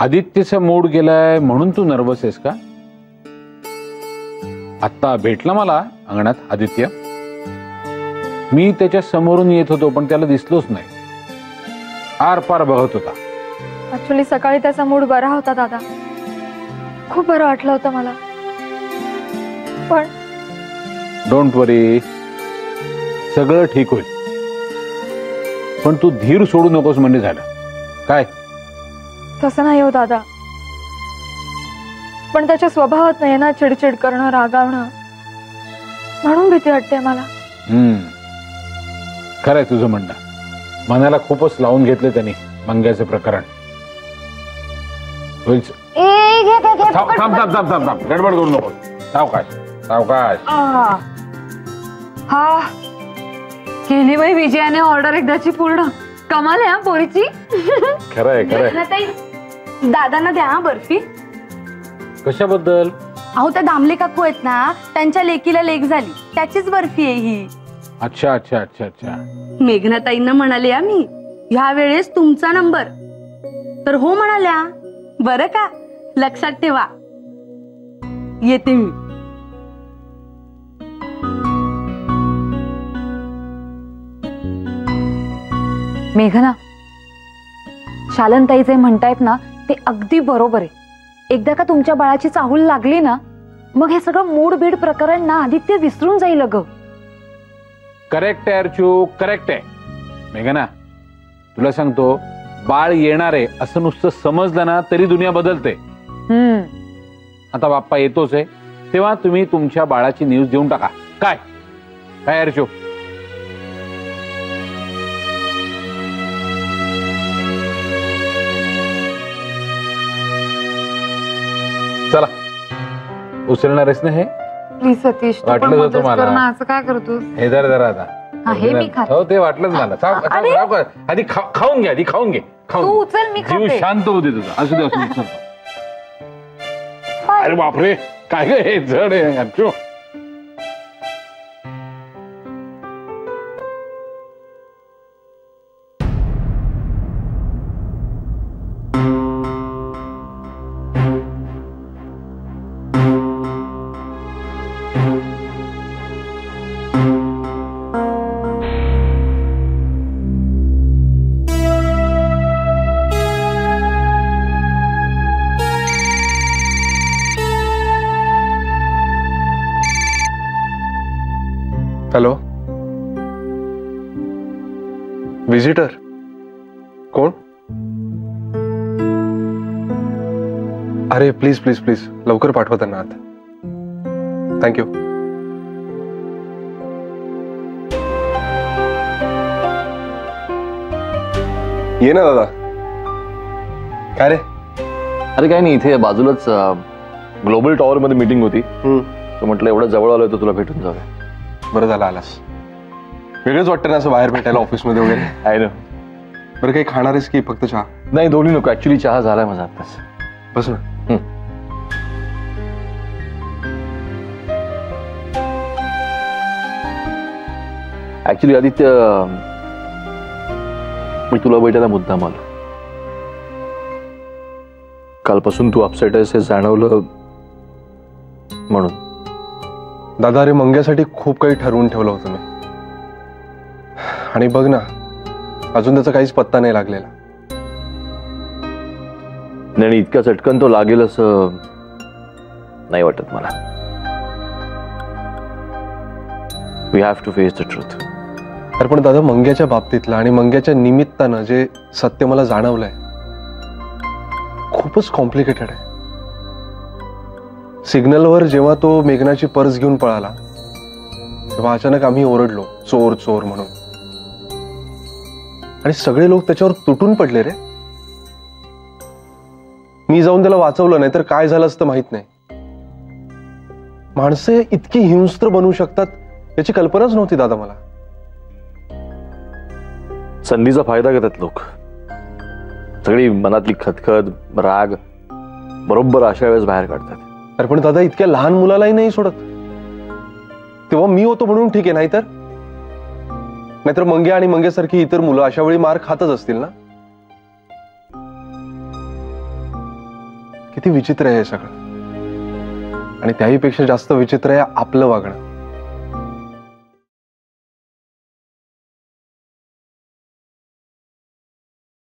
आदित्यचा mood गेलाय म्हणून तू nervous आहेस का? आत्ता भेटला मला अंगणात आदित्य. मी त्याच्या समोरून येत होतो पण त्याला दिसलोच नाही. आर पार बघत होता. ऍक्च्युली सकाळी त्याचा मूड बरा होता दादा. खूप बरं वाटलं होतं मला. पण डोंट वरी, सगळं ठीक होईल. पण तू धीर सोडू नकोस म्हणजे झालं काय? तसं नाही हो दादा. पण त्याच्या स्वभावात नाही ना चिडचिड करणं, रागावणं. म्हणून भीती वाटते मला. खरंय तुझं म्हणणं. मनाला खूपच लावून घेतले त्यांनी मंग्याचे प्रकरण. थांब थांब थांब थांब थांब, गडबड करू नको. सावकाश सावकाश. हा केली बाई विजयाने ऑर्डर एकदाची पूर्ण. कमाल आहे पोरीची. खरंय खरंय. दादांना द्या बर्फी. कशाबद्दल? अहो त्या दामले काकू आहेत ना, त्यांच्या लेकीला लेक झाली, त्याचीच बर्फी आहे ही. अच्छा अच्छा अच्छा अच्छा. मेघनाताईंना म्हणाले आम्ही ह्या वेळेस तुमचा नंबर, तर हो म्हणाल्या. बरं का, लक्षात ठेवा. येते मी. मेघना, शालनताई जे म्हणतायत ना ते अगदी बरोबर आहे. एकदा का तुमच्या बाळाची चाहूल लागली ना, मग हे सगळं मूड बीड प्रकरण ना आदित्य विसरून जाईल. ग करेक्ट आहे अर्चू, करेक्ट आहे. मेघना, तुला सांगतो, बाळ येणार आहे असं नुसतं समजलं ना तरी दुनिया बदलते. आता बाप्पा येतोच आहे, तेव्हा तुम्ही तुमच्या बाळाची न्यूज देऊन टाका. काय काय अर्चू? चला, उचलणार आहेस ना हे? प्लीज सतीश, वाटलं होतं मला. असं काय करतोस? हे जरा आता. हे मी खाते. हो ते वाटलंच मला. आधी खाऊन घे, आधी खाऊन घे. तू उचल, मी खाते. जीव शांत होते तुझा. असू दे असू दे. अरे बापरे, काय हे जड आहे अर्चू. हॅलो, विजिटर कोण? अरे प्लीज प्लीज प्लीज लवकर पाठवा त्यांना आत. थँक्यू. ये ना दादा. काय रे? अरे काय नाही, इथे बाजूलाच ग्लोबल टॉवर मध्ये मीटिंग होती. तर म्हटलं एवढं जवळ आलोय तर तुला भेटून जाऊया. बरं झालं आलास. वेगळंच वाटतं ना असं बाहेर भेटायला ऑफिसमध्ये वगैरे. आहे ना. बरं काही खाणार आहेस की फक्त चहा? नाही, दोन्ही नको. ऍक्च्युली चहा झालाय माझा आत्ताच. बस ना. ऍक्च्युली आदित्य, मी तुला भेटायला मुद्दाम आलो. कालपासून तू अपसेट आहेस हे जाणवलं म्हणून. दादा, अरे मंग्यासाठी खूप काही ठरवून ठेवलं होतं मी. आणि बघ ना, अजून त्याचा काहीच पत्ता नाही लागलेला. आणि इतक्या चटकन तो लागेल असं नाही वाटत मला. We have to face the truth. अरे पण दादा, मंग्याच्या बाबतीतलं आणि मंग्याच्या निमित्तानं जे सत्य मला जाणवलंय खूपच कॉम्प्लिकेटेड आहे. सिग्नलवर जेव्हा तो मेघनाची पर्स घेऊन पळाला तेव्हा अचानक आम्ही ओरडलो, चोर चोर म्हणून. आणि सगळे लोक त्याच्यावर तुटून पडले रे. मी जाऊन त्याला वाचवलं, नाही तर काय झालं असतं माहित नाही. माणसे इतकी हिंस्त्र बनवू शकतात याची कल्पनाच नव्हती दादा मला. संधीचा फायदा घेतात लोक. सगळी मनातली खतखत, राग बरोबर अशा वेळेस बाहेर काढतात. अरे पण दादा, इतक्या लहान मुलालाही नाही सोडत. तेव्हा मी होतो म्हणून ठीक आहे, नाहीतर मंग्या आणि मंग्यासारखी इतर मुलं अशा वेळी मार खातच असतील ना. किती विचित्र आहे हे सगळं. आणि त्याहीपेक्षा जास्त विचित्र आहे आपलं वागणं.